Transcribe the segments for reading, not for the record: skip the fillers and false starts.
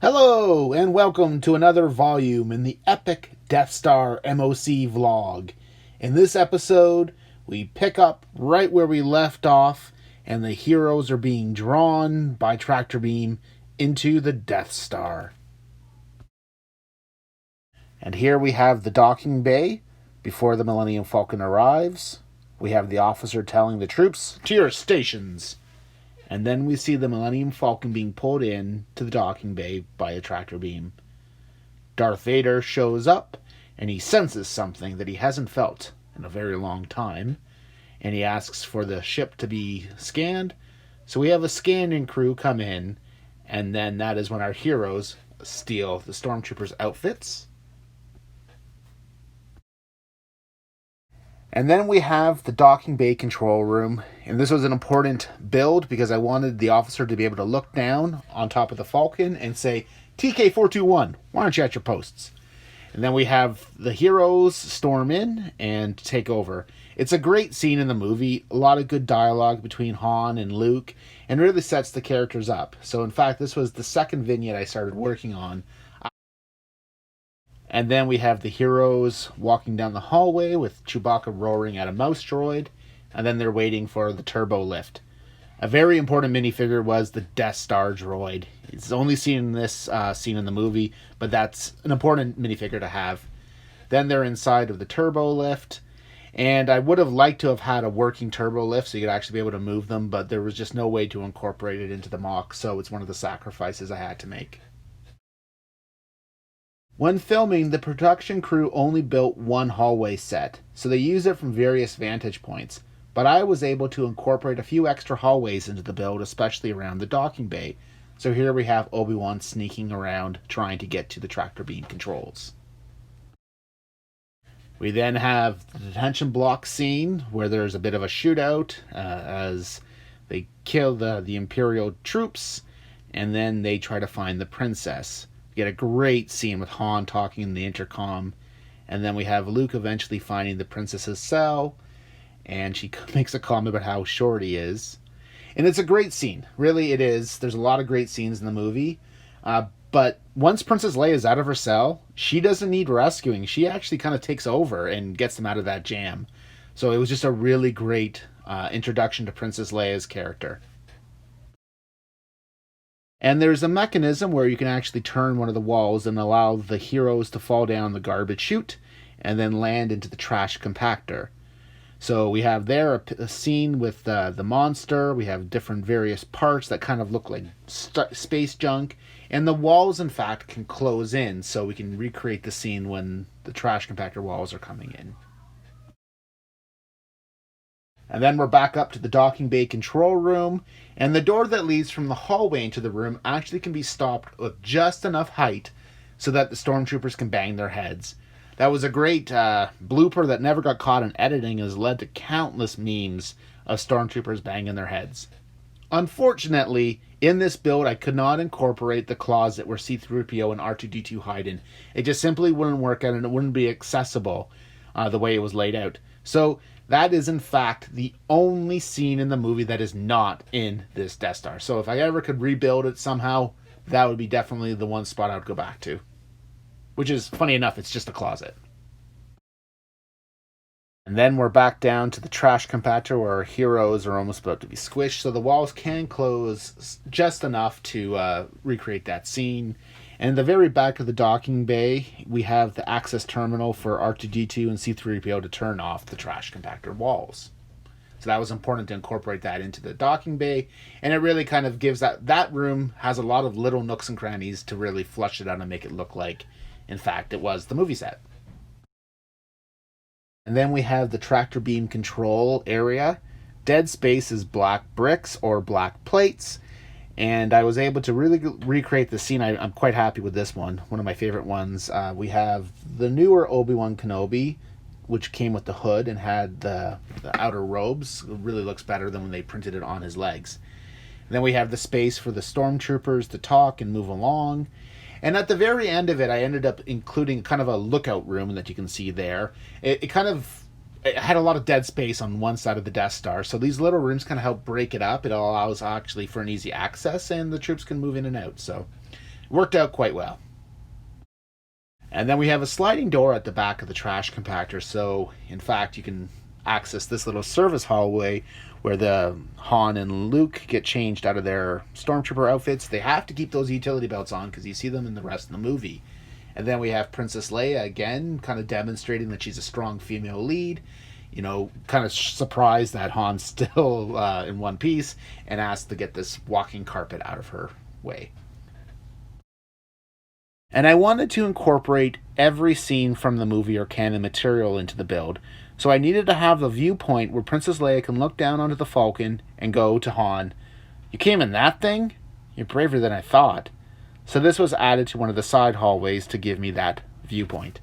Hello, and welcome to another volume in the epic Death Star MOC vlog. In this episode, we pick up right where we left off, and the heroes are being drawn by tractor beam into the Death Star. And here we have the docking bay before the Millennium Falcon arrives. We have the officer telling the troops, "To your stations!" And then we see the Millennium Falcon being pulled in to the docking bay by a tractor beam. Darth Vader shows up, and he senses something that he hasn't felt in a very long time, and he asks for the ship to be scanned. So we have a scanning crew come in, and then that is when our heroes steal the stormtroopers' outfits. And then we have the docking bay control room, and this was an important build because I wanted the officer to be able to look down on top of the Falcon and say, "TK-421, why aren't you at your posts?" And then we have the heroes storm in and take over. It's a great scene in the movie, a lot of good dialogue between Han and Luke, and really sets the characters up. So in fact, this was the second vignette I started working on. And then we have the heroes walking down the hallway with Chewbacca roaring at a mouse droid, and then they're waiting for the turbo lift. A very important minifigure was the Death Star droid. It's only seen in this scene in the movie, but that's an important minifigure to have. Then they're inside of the turbo lift, and I would have liked to have had a working turbo lift so you could actually be able to move them, but there was just no way to incorporate it into the MOC, so it's one of the sacrifices I had to make. When filming, the production crew only built one hallway set, so they used it from various vantage points, but I was able to incorporate a few extra hallways into the build, especially around the docking bay. So here we have Obi-Wan sneaking around, trying to get to the tractor beam controls. We then have the detention block scene, where there's a bit of a shootout, as they kill the Imperial troops, and then they try to find the princess. We get a great scene with Han talking in the intercom, and then we have Luke eventually finding the princess's cell, and she makes a comment about how short he is. And it's a great scene. Really, it is. There's a lot of great scenes in the movie. But once Princess Leia is out of her cell, she doesn't need rescuing. She actually kind of takes over and gets them out of that jam. So it was just a really great introduction to Princess Leia's character. And there's a mechanism where you can actually turn one of the walls and allow the heroes to fall down the garbage chute and then land into the trash compactor. So we have there a scene with the monster. We have different various parts that kind of look like space junk. And the walls, in fact, can close in, so we can recreate the scene when the trash compactor walls are coming in. And then we're back up to the docking bay control room, and the door that leads from the hallway into the room actually can be stopped with just enough height so that the stormtroopers can bang their heads. That was a great blooper that never got caught in editing and has led to countless memes of stormtroopers banging their heads. Unfortunately, in this build, I could not incorporate the closet where C-3PO and R2-D2 hide in. It just simply wouldn't work out, and it wouldn't be accessible the way it was laid out. So that is, in fact, the only scene in the movie that is not in this Death Star. So if I ever could rebuild it somehow, that would be definitely the one spot I would go back to. Which is, funny enough, it's just a closet. And then we're back down to the trash compactor where our heroes are almost about to be squished. So the walls can close just enough to recreate that scene. And in the very back of the docking bay, we have the access terminal for R2-D2 and C-3PO to turn off the trash compactor walls. So that was important to incorporate that into the docking bay. And it really kind of gives that room has a lot of little nooks and crannies to really flush it out and make it look like, in fact, it was the movie set. And then we have the tractor beam control area. Dead space is black bricks or black plates. And I was able to really recreate the scene. I'm quite happy with this one of my favorite ones. We have the newer Obi-Wan Kenobi, which came with the hood and had the outer robes. It really looks better than when they printed it on his legs. And then we have the space for the stormtroopers to talk and move along. And at the very end of it, I ended up including kind of a lookout room that you can see there. It had a lot of dead space on one side of the Death Star, so these little rooms kind of help break it up. It allows actually for an easy access, and the troops can move in and out. So Worked out quite well. And then we have a sliding door at the back of the trash compactor. So, in fact, you can access this little service hallway where the Han and Luke get changed out of their stormtrooper outfits. They have to keep those utility belts on because you see them in the rest of the movie. And then we have Princess Leia again, kind of demonstrating that she's a strong female lead. You know, kind of surprised that Han's still in one piece and asked to get this walking carpet out of her way. And I wanted to incorporate every scene from the movie or canon material into the build, so I needed to have the viewpoint where Princess Leia can look down onto the Falcon and go to Han, "You came in that thing? You're braver than I thought." So this was added to one of the side hallways to give me that viewpoint.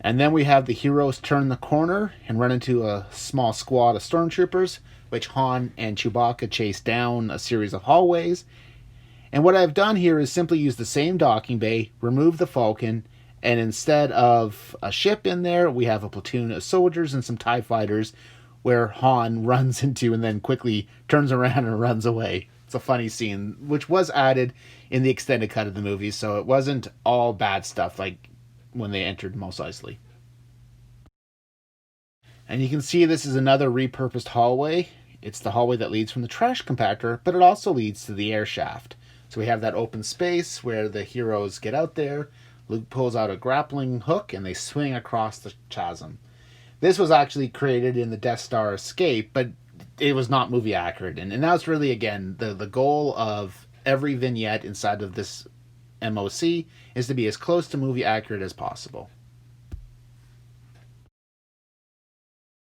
And then we have the heroes turn the corner and run into a small squad of stormtroopers, which Han and Chewbacca chase down a series of hallways. And what I've done here is simply use the same docking bay, remove the Falcon, and instead of a ship in there, we have a platoon of soldiers and some TIE fighters where Han runs into and then quickly turns around and runs away. It's a funny scene, which was added in the extended cut of the movie, so it wasn't all bad stuff like when they entered Mos Eisley. And you can see this is another repurposed hallway. It's the hallway that leads from the trash compactor, but it also leads to the air shaft. So we have that open space where the heroes get out there. Luke pulls out a grappling hook and they swing across the chasm. This was actually created in the Death Star escape, but it was not movie accurate. And that was really, again, the goal of every vignette inside of this MOC is to be as close to movie accurate as possible.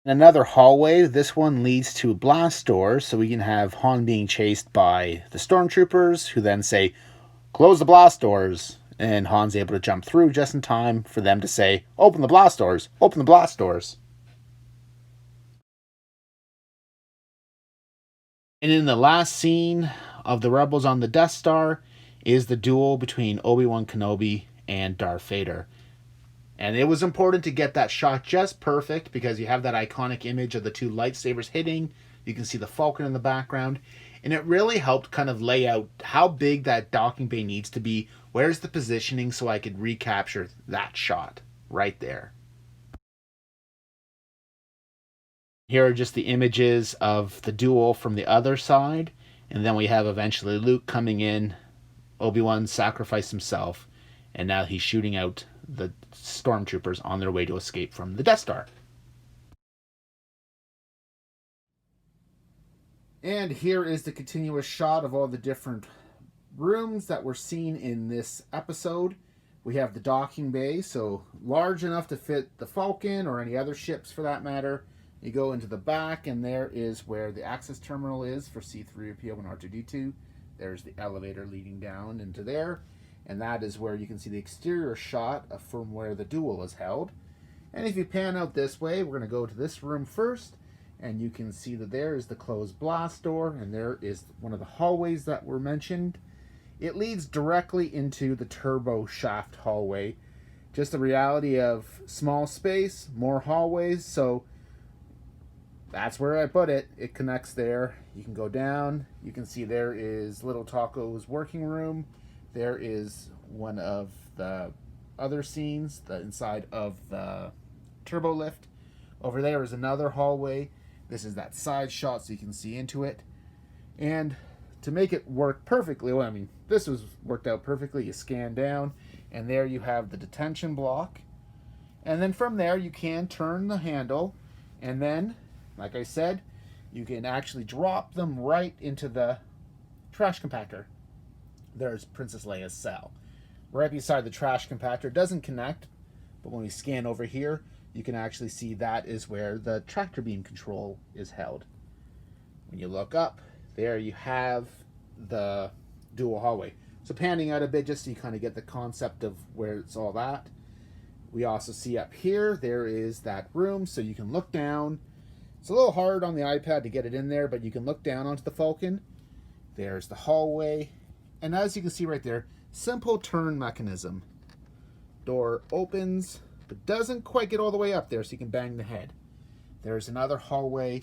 Another hallway, this one leads to a blast door, so we can have Han being chased by the stormtroopers, who then say, "Close the blast doors," and Han's able to jump through just in time for them to say, "Open the blast doors, open the blast doors." And in the last scene of the Rebels on the Death Star is the duel between Obi-Wan Kenobi and Darth Vader. And it was important to get that shot just perfect because you have that iconic image of the two lightsabers hitting. You can see the Falcon in the background. And it really helped kind of lay out how big that docking bay needs to be. Where's the positioning so I could recapture that shot right there. Here are just the images of the duel from the other side. And then we have eventually Luke coming in. Obi-Wan sacrificed himself. And now he's shooting out the stormtroopers on their way to escape from the Death Star. And here is the continuous shot of all the different rooms that were seen in this episode. We have the docking bay, so large enough to fit the Falcon or any other ships for that matter. You go into the back, and there is where the access terminal is for C-3PO and R2-D2. There's the elevator leading down into there. And that is where you can see the exterior shot from where the duel is held. And if you pan out this way, we're going to go to this room first. And you can see that there is the closed blast door. And there is one of the hallways that were mentioned. It leads directly into the turbo shaft hallway. Just the reality of small space, more hallways. So that's where I put it. It connects there. You can go down. You can see there is Little Taco's working room. There is one of the other scenes, the inside of the turbo lift. Over there is another hallway. This is that side shot so you can see into it. And to make it work perfectly, well, I mean, this was worked out perfectly. You scan down, and there you have the detention block. And then from there, you can turn the handle, and then, like I said, you can actually drop them right into the trash compactor. There's Princess Leia's cell. Right beside the trash compactor. It doesn't connect, but when we scan over here, you can actually see that is where the tractor beam control is held. When you look up, there you have the dual hallway. So panning out a bit just so you kind of get the concept of where it's all at. We also see up here, there is that room, so you can look down. It's a little hard on the iPad to get it in there, but you can look down onto the Falcon. There's the hallway. And as you can see right there, simple turn mechanism. Door opens, but doesn't quite get all the way up there, so you can bang the head. There's another hallway,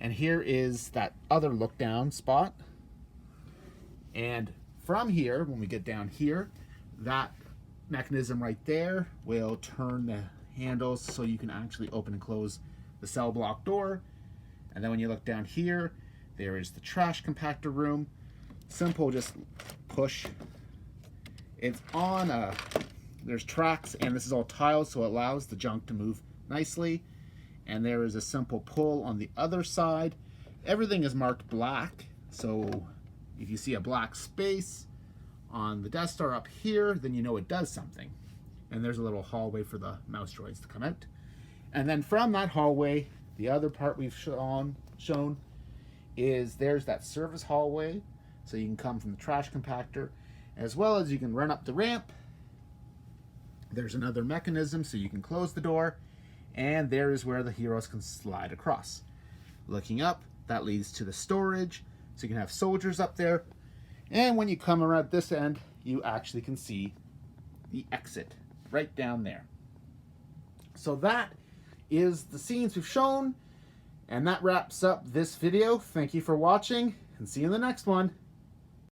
and here is that other look down spot. And from here, when we get down here, that mechanism right there will turn the handles so you can actually open and close the cell block door. And then when you look down here, there is the trash compactor room. Simple, just push. It's on there's tracks, and this is all tiles, so it allows the junk to move nicely. And there is a simple pull on the other side. Everything is marked black, so if you see a black space on the Death Star up here, then you know it does something. And there's a little hallway for the mouse droids to come out. And then from that hallway, the other part we've shown is there's that service hallway, so you can come from the trash compactor, as well as you can run up the ramp. There's another mechanism so you can close the door, and there is where the heroes can slide across. Looking up, that leads to the storage, so you can have soldiers up there. And when you come around this end, you actually can see the exit right down there. So that is the scenes we've shown, and that wraps up this video. Thank you for watching, and see you in the next one.